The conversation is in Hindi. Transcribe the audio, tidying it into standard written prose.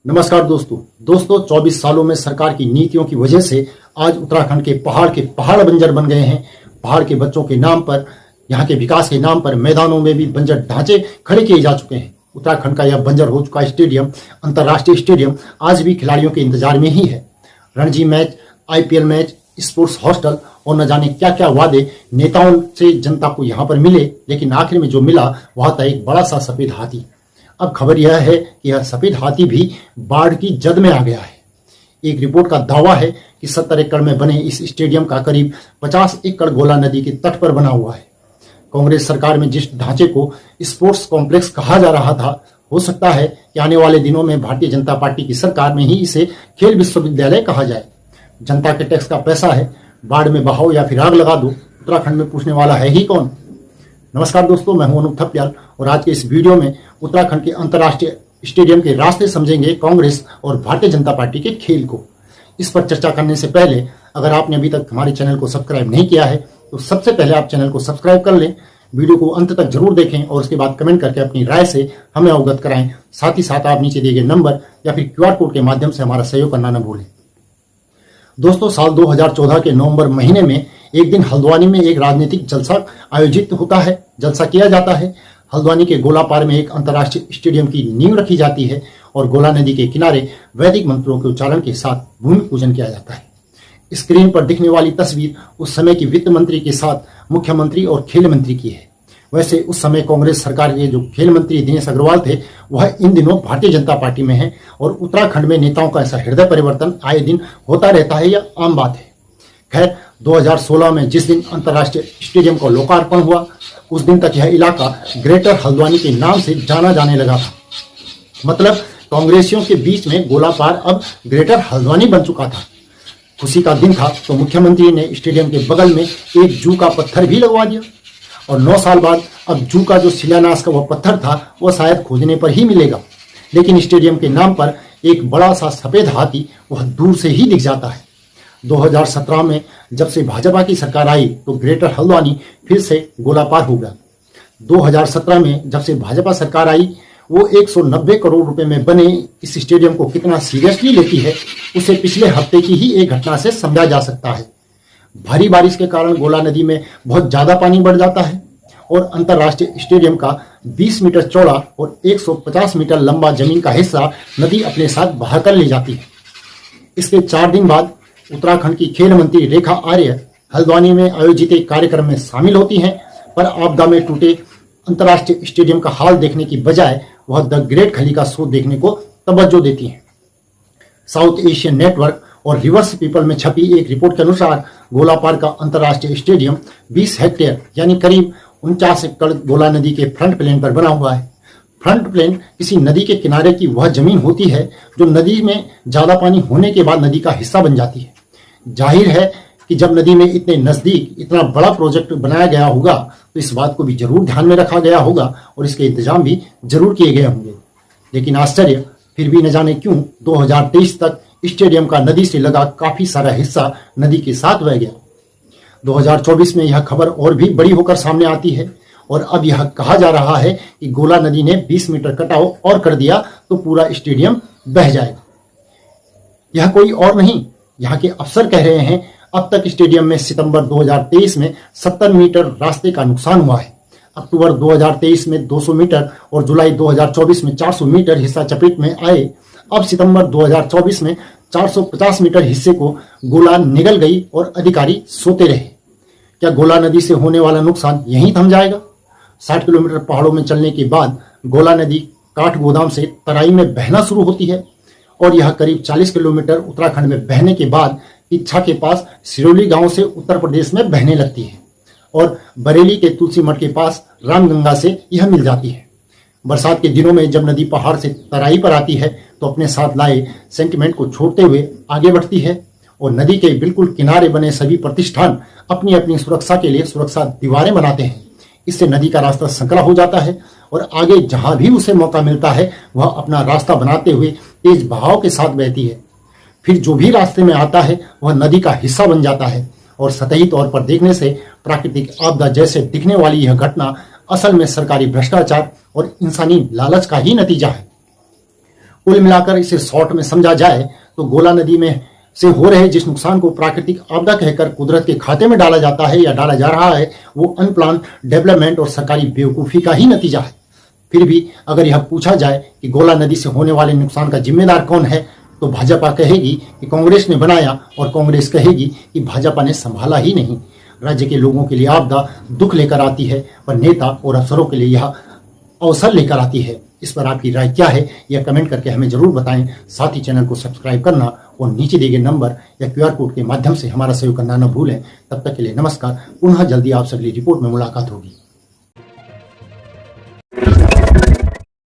नमस्कार दोस्तों 24 सालों में सरकार की नीतियों की वजह से आज उत्तराखंड के पहाड़ बंजर बन गए हैं। पहाड़ के बच्चों के नाम पर, यहाँ के विकास के नाम पर मैदानों में भी बंजर ढांचे खड़े किए जा चुके हैं। उत्तराखंड का यह बंजर हो चुका स्टेडियम, अंतर्राष्ट्रीय स्टेडियम, आज भी खिलाड़ियों के इंतजार में ही है। Ranji match, IPL match, sports hostel और न जाने क्या क्या वादे नेताओं से जनता को यहाँ पर मिले, लेकिन आखिर में जो मिला वह था एक बड़ा सा सफेद हाथी। अब खबर यह है कि यह सफेद हाथी भी बाढ़ की जद में आ गया है। एक रिपोर्ट का दावा है कि 70 एकड़ में बने इस स्टेडियम का करीब 50 एकड़ गोला नदी के तट पर बना हुआ है। कांग्रेस सरकार में जिस ढांचे को स्पोर्ट्स कॉम्प्लेक्स कहा जा रहा था, हो सकता है कि आने वाले दिनों में भारतीय जनता पार्टी की सरकार में ही इसे खेल विश्वविद्यालय कहा जाए। जनता के टैक्स का पैसा है, बाढ़ में बहाओ या फिर आग लगा दो, उत्तराखंड में पूछने वाला है ही कौन। नमस्कार दोस्तों, मैं हूं अनूप थपलियाल और आज के इस वीडियो में उत्तराखंड के अंतर्राष्ट्रीय स्टेडियम के रास्ते समझेंगे कांग्रेस और भारतीय जनता पार्टी के खेल को। इस पर चर्चा करने से पहले अगर आपने अभी तक हमारे चैनल को सब्सक्राइब नहीं किया है तो सबसे पहले आप चैनल को सब्सक्राइब कर लें, वीडियो को अंत तक जरूर देखें और उसके बाद कमेंट करके अपनी राय से हमें अवगत कराएं। साथ ही साथ आप नीचे दिए गए नंबर या फिर QR कोड के माध्यम से हमारा सहयोग करना न भूलें। दोस्तों, साल 2014 के नवंबर महीने में एक दिन हल्द्वानी में एक राजनीतिक जलसा आयोजित होता है, जलसा किया जाता है। हल्द्वानी के गोलापार में एक अंतर्राष्ट्रीय स्टेडियम की नींव रखी जाती है और गोला नदी के किनारे वैदिक मंत्रों के उच्चारण के साथ भूमि पूजन किया जाता है। स्क्रीन पर दिखने वाली तस्वीर उस समय की वित्त मंत्री के साथ मुख्यमंत्री और खेल मंत्री की है। वैसे उस समय कांग्रेस सरकार के जो खेल मंत्री दिनेश अग्रवाल थे वह इन दिनों भारतीय जनता पार्टी में है और उत्तराखंड में नेताओं का ऐसा हृदय परिवर्तन आए दिन होता रहता है, यह आम बात है। खैर, 2016 में जिस दिन अंतर्राष्ट्रीय स्टेडियम का लोकार्पण हुआ उस दिन तक यह इलाका ग्रेटर हल्द्वानी के नाम से जाना जाने लगा था। मतलब कांग्रेसियों के बीच में गोलापार अब ग्रेटर हल्द्वानी बन चुका था। खुशी का दिन था तो मुख्यमंत्री ने स्टेडियम के बगल में एक जू का पत्थर भी लगवा दिया और 9 साल बाद अब जू का जो शिलान्यास का वह पत्थर था वह शायद खोजने पर ही मिलेगा। लेकिन स्टेडियम के नाम पर एक बड़ा सा सफेद हाथी वह दूर से ही दिख जाता है। 2017 में जब से भाजपा की सरकार आई तो ग्रेटर हल्द्वानी फिर से गोलापार हो गया। 2017 में जब से भाजपा सरकार आई वो 190 करोड़ रुपए में बने इस स्टेडियम को कितना सीरियसली लेती है उसे पिछले हफ्ते की ही एक घटना से समझा जा सकता है। भारी बारिश के कारण गोला नदी में बहुत ज्यादा पानी बढ़ जाता है और अंतर्राष्ट्रीय स्टेडियम का 20 मीटर चौड़ा और 150 मीटर लंबा जमीन का हिस्सा नदी अपने साथ बहा कर ले जाती है। इसके 4 दिन बाद उत्तराखंड की खेल मंत्री रेखा आर्य हल्द्वानी में आयोजित एक कार्यक्रम में शामिल होती हैं, पर आपदा में टूटे अंतर्राष्ट्रीय स्टेडियम का हाल देखने की बजाय वह द ग्रेट खली का शो देखने को तवज्जो देती हैं। साउथ एशियन नेटवर्क और रिवर्स पीपल में छपी एक रिपोर्ट के अनुसार गोलापार का अंतर्राष्ट्रीय स्टेडियम 20 हेक्टेयर यानी करीब 49 एकड़ गोला नदी के फ्रंट प्लेन पर बना हुआ है। फ्रंट प्लेन किसी नदी के किनारे की वह जमीन होती है जो नदी में ज्यादा पानी होने के बाद नदी का हिस्सा बन जाती है। जाहिर है कि जब नदी में इतने नजदीक इतना बड़ा प्रोजेक्ट बनाया गया होगा तो इस बात को भी जरूर ध्यान में रखा गया होगा और इसके इंतजाम भी जरूर किए गए होंगे। लेकिन आश्चर्य फिर भी न जाने क्यों 2023 तक स्टेडियम का नदी से लगा काफी सारा हिस्सा नदी के साथ बह गया। 2024 में यह खबर और भी बड़ी होकर सामने आती है और अब यह कहा जा रहा है कि गोला नदी ने 20 मीटर कटाव और कर दिया तो पूरा स्टेडियम बह जाएगा। यह कोई और नहीं, यहाँ के अफसर कह रहे हैं अब तक स्टेडियम में सितंबर 2023 में 70 मीटर रास्ते का नुकसान हुआ है। अक्टूबर 2023 में 200 मीटर और जुलाई 2024 में 400 मीटर हिस्सा चपेट में आए। अब सितंबर 2024 में 450 मीटर हिस्से को गोला निगल गई और अधिकारी सोते रहे। क्या गोला नदी से होने वाला नुकसान यहीं थम जाएगा? 60 किलोमीटर पहाड़ों में चलने के बाद गोला नदी काठ गोदाम से तराई में बहना शुरू होती है और यह करीब 40 किलोमीटर उत्तराखंड में बहने के बाद इच्छा के पास सिरोली गांव से उत्तर प्रदेश में बहने लगती है और बरेली के तुलसी मठ के पास रामगंगा से यह मिल जाती है। बरसात के दिनों में जब नदी पहाड़ से तराई पर आती है तो अपने साथ लाए सेंटिमेंट को छोड़ते हुए आगे बढ़ती है और नदी के बिल्कुल किनारे बने सभी प्रतिष्ठान अपनी अपनी सुरक्षा के लिए सुरक्षा दीवारें बनाते हैं। इससे नदी का रास्ता संकरा हो जाता है और आगे जहां भी उसे मौका मिलता है वह अपना रास्ता बनाते हुए तेज बहाव के साथ बहती है। फिर जो भी रास्ते में आता है वह नदी का हिस्सा बन जाता है और सतही तौर पर देखने से प्राकृतिक आपदा जैसे दिखने वाली यह घटना असल में सरकारी भ्रष्टाचार और इंसानी लालच का ही नतीजा है। कुल मिलाकर इसे शॉर्ट में समझा जाए तो गोला नदी में से हो रहे जिस नुकसान को प्राकृतिक आपदा कहकर कुदरत के खाते में डाला जाता है या डाला जा रहा है, वो अनप्लान डेवलपमेंट और सरकारी बेवकूफ़ी का ही नतीजा है। फिर भी अगर यह पूछा जाए कि गोला नदी से होने वाले नुकसान का जिम्मेदार कौन है, तो भाजपा कहेगी कि कांग्रेस ने बनाया और कांग्रेस कहेगी कि भाजपा ने संभाला ही नहीं। राज्य के लोगों के लिए आपदा दुख लेकर आती है, पर नेता और अफसरों के लिए यह अवसर लेकर आती है। इस पर आपकी राय क्या है, यह कमेंट करके हमें जरूर बताएं। साथ ही चैनल को सब्सक्राइब करना और नीचे दिए गए नंबर या QR कोड के माध्यम से हमारा सहयोग करना न भूलें। तब तक के लिए नमस्कार। पुनः जल्दी आपसे अगली रिपोर्ट में मुलाकात होगी।